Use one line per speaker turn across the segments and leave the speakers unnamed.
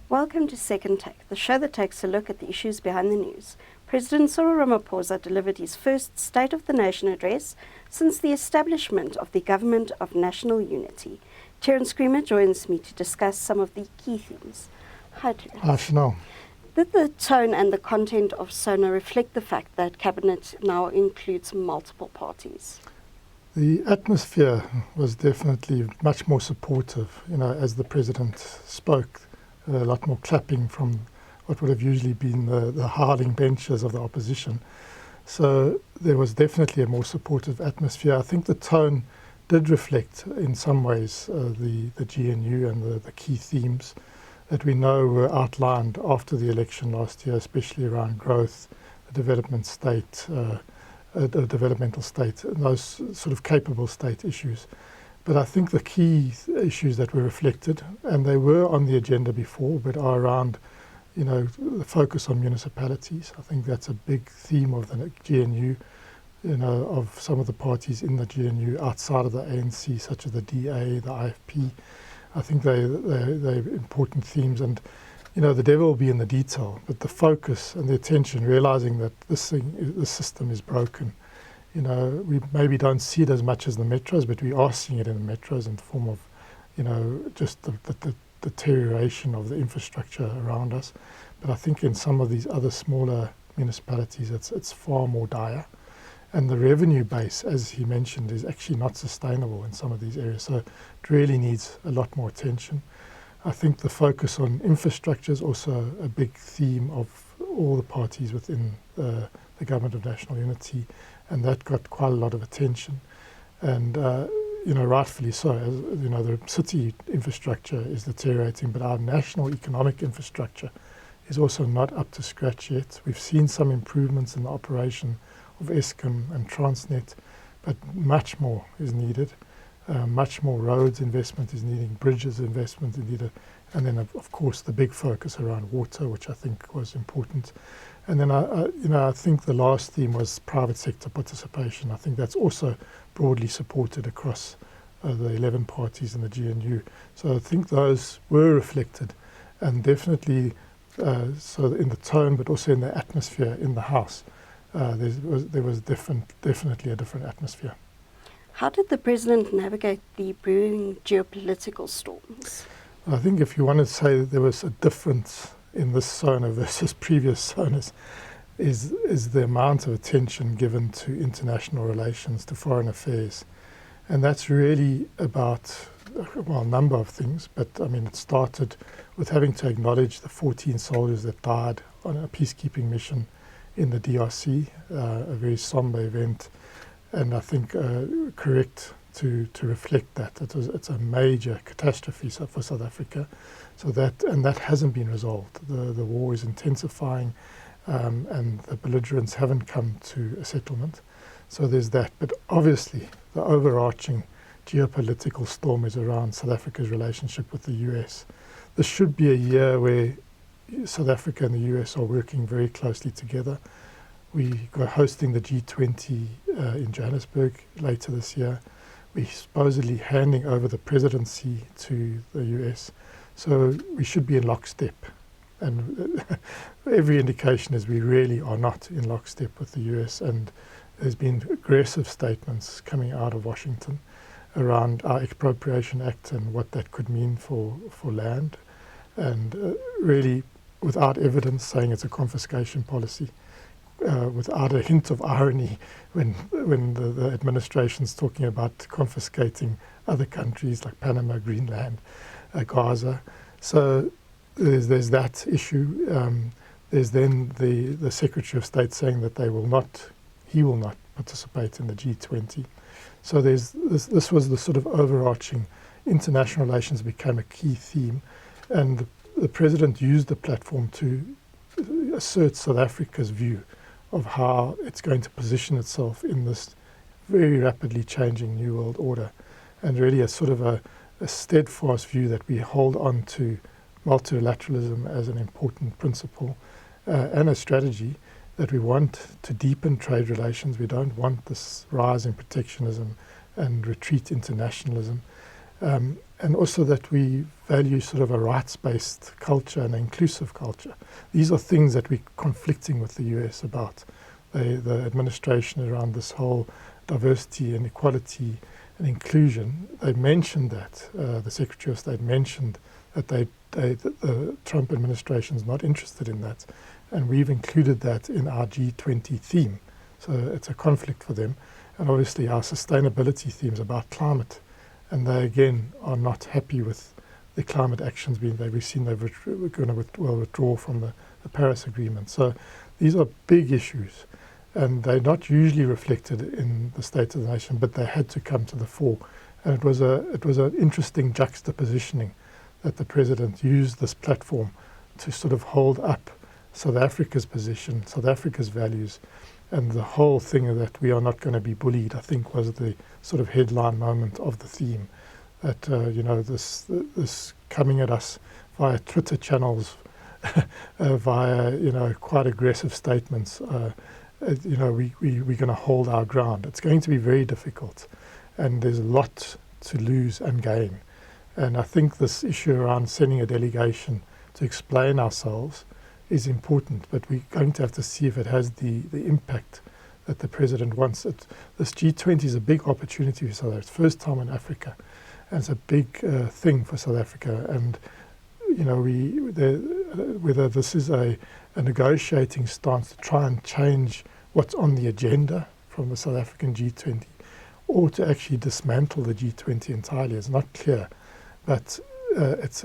Welcome to Second Take, the show that takes a look at the issues behind the news. President Cyril Ramaphosa delivered his first State of the Nation address since the establishment of the Government of National Unity. Terence Creamer joins me to discuss some of the key themes. Hi, Terence.
Hi, Chanel.
Did the tone and the content of SoNA reflect the fact that Cabinet now includes multiple parties?
The atmosphere was definitely much more supportive, as the President spoke, a lot more clapping from what would have usually been the howling benches of the opposition. So there was definitely a more supportive atmosphere. I think the tone did reflect in some ways the GNU and the key themes that we know were outlined after the election last year, especially around growth, the developmental state, and those sort of capable state issues. But I think the key issues that were reflected, and they were on the agenda before, but are around, the focus on municipalities. I think that's a big theme of the GNU, of some of the parties in the GNU outside of the ANC, such as the DA, the IFP. I think they're important themes, and the devil will be in the detail. But the focus and the attention, realizing that the system is broken. We maybe don't see it as much as the metros, but we are seeing it in the metros in the form of, just the deterioration of the infrastructure around us. But I think in some of these other smaller municipalities, it's far more dire. And the revenue base, as he mentioned, is actually not sustainable in some of these areas. So it really needs a lot more attention. I think the focus on infrastructure is also a big theme of all the parties within the Government of National Unity, and that got quite a lot of attention. And, rightfully so. As, the city infrastructure is deteriorating, but our national economic infrastructure is also not up to scratch yet. We've seen some improvements in the operation of Eskom and Transnet, but much more is needed. Much more roads investment is needed, bridges investment is needed, and then of course the big focus around water, which I think was important. And then I think the last theme was private sector participation. I think that's also broadly supported across the 11 parties in the GNU. So I think those were reflected, and definitely so in the tone, but also in the atmosphere in the House. There was definitely a different atmosphere.
How did the President navigate the brewing geopolitical storms?
I think if you want to say that there was a difference in this SoNA versus previous SoNAs, is the amount of attention given to international relations, to foreign affairs. And that's really about, a number of things, but it started with having to acknowledge the 14 soldiers that died on a peacekeeping mission in the DRC, a very somber event, and I think correct to reflect that. It's a major catastrophe for South Africa, that hasn't been resolved. The war is intensifying, and the belligerents haven't come to a settlement. So there's that. But obviously, the overarching geopolitical storm is around South Africa's relationship with the US. This should be a year where South Africa and the US are working very closely together. We are hosting the G20 in Johannesburg later this year. We're supposedly handing over the presidency to the US. So we should be in lockstep. And every indication is we really are not in lockstep with the US. And there's been aggressive statements coming out of Washington around our Expropriation Act and what that could mean for land. And really, without evidence, saying it's a confiscation policy, without a hint of irony when the administration's talking about confiscating other countries like Panama, Greenland, Gaza. So there's that issue. There's then the Secretary of State saying that he will not participate in the G20. So this was the sort of overarching international relations became a key theme, and the President used the platform to assert South Africa's view of how it's going to position itself in this very rapidly changing New World Order, and really a sort of a steadfast view that we hold on to multilateralism as an important principle and a strategy, that we want to deepen trade relations. We don't want this rise in protectionism and retreat internationalism. and also that we value sort of a rights-based culture and an inclusive culture. These are things that we're conflicting with the US about. The administration around this whole diversity and equality and inclusion, they mentioned that, the Secretary of State mentioned that the Trump administration is not interested in that, and we've included that in our G20 theme. So it's a conflict for them. And obviously our sustainability themes about climate, and they again are not happy with the climate actions we've seen we're going to withdraw from the Paris Agreement. So these are big issues, and they're not usually reflected in the State of the Nation, but they had to come to the fore. And it was an interesting juxtapositioning that the President used this platform to sort of hold up South Africa's position, South Africa's values, and the whole thing that we are not going to be bullied, I think, was the sort of headline moment of the theme. That this coming at us via Twitter channels, via quite aggressive statements. We're going to hold our ground. It's going to be very difficult, and there's a lot to lose and gain. And I think this issue around sending a delegation to explain ourselves is important, but we're going to have to see if it has the impact that the President wants. This G20 is a big opportunity for South Africa. It's first time in Africa, and it's a big thing for South Africa. And whether this is a negotiating stance to try and change what's on the agenda from the South African G20, or to actually dismantle the G20 entirely, is not clear. But this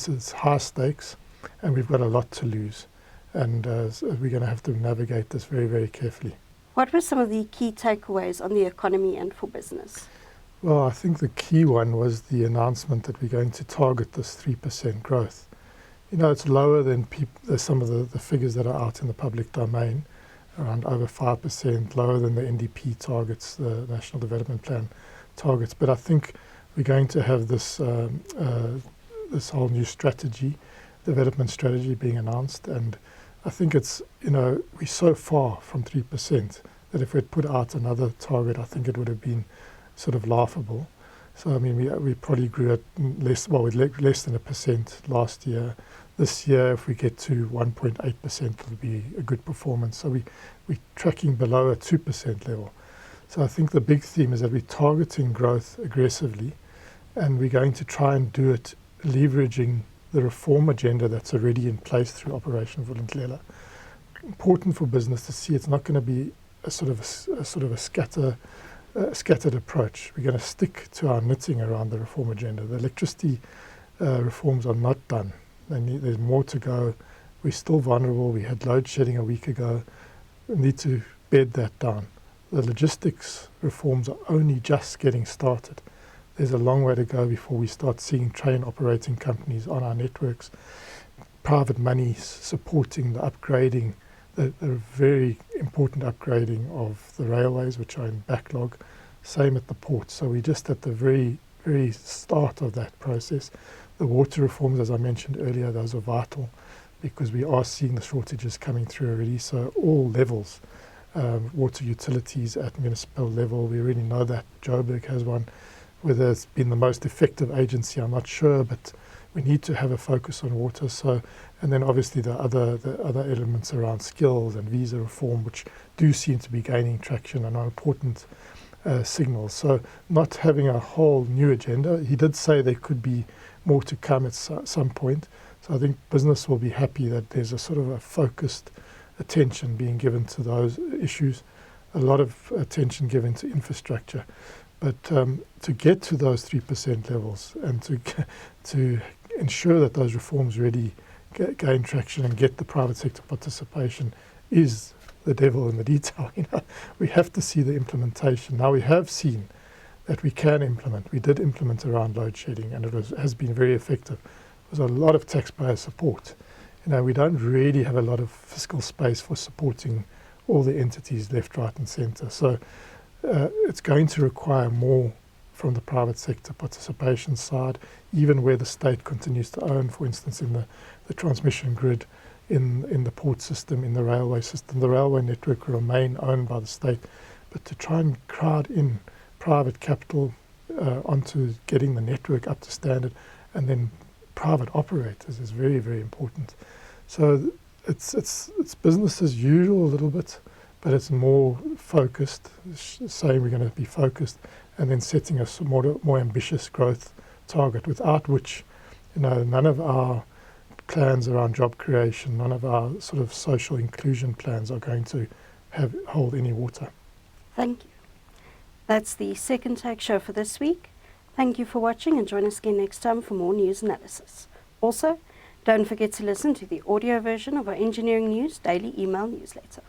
is high stakes, and we've got a lot to lose, and so we're going to have to navigate this very, very carefully.
What were some of the key takeaways on the economy and for business?
Well, I think the key one was the announcement that we're going to target this 3% growth. It's lower than some of the figures that are out in the public domain, around over 5%, lower than the NDP targets, the National Development Plan targets. But I think we're going to have this this whole new development strategy being announced, and I think it's, we're so far from 3% that if we'd put out another target, I think it would have been sort of laughable. So I mean, we probably grew at less than 1% last year. This year, if we get to 1.8%, it'll be a good performance. So we're tracking below a 2% level. So I think the big theme is that we're targeting growth aggressively, and we're going to try and do it leveraging the reform agenda that's already in place through Operation Vulindlela. Important for business to see it's not going to be a sort of a scattered approach. We're going to stick to our knitting around the reform agenda. The electricity reforms are not done. There's more to go. We're still vulnerable. We had load shedding a week ago. We need to bed that down. The logistics reforms are only just getting started. There's a long way to go before we start seeing train operating companies on our networks, private money supporting the upgrading, the very important upgrading of the railways, which are in backlog. Same at the ports. So we're just at the very, very start of that process. The water reforms, as I mentioned earlier, those are vital because we are seeing the shortages coming through already. So all levels, water utilities at municipal level, we already know that. Joburg has one. Whether it's been the most effective agency, I'm not sure, but we need to have a focus on water. So, and then obviously the other elements around skills and visa reform, which do seem to be gaining traction and are important signals. So not having a whole new agenda. He did say there could be more to come at some point. So I think business will be happy that there's a sort of a focused attention being given to those issues, a lot of attention given to infrastructure. But to get to those 3% levels and to ensure that those reforms really gain traction and get the private sector participation is the devil in the detail. We have to see the implementation. Now we have seen that we can implement. We did implement around load shedding, and it has been very effective. There was a lot of taxpayer support. We don't really have a lot of fiscal space for supporting all the entities left, right, and centre. So it's going to require more from the private sector participation side, even where the state continues to own, for instance, in the transmission grid, in the port system, in the railway system. The railway network will remain owned by the state, but to try and crowd in private capital onto getting the network up to standard, and then private operators is very, very important. So it's business as usual a little bit, but it's more focused, saying we're going to be focused, and then setting a more ambitious growth target, without which, none of our plans around job creation, none of our sort of social inclusion plans are going to hold any water.
Thank you. That's the Second Take show for this week. Thank you for watching, and join us again next time for more news analysis. Also, don't forget to listen to the audio version of our Engineering News daily email newsletter.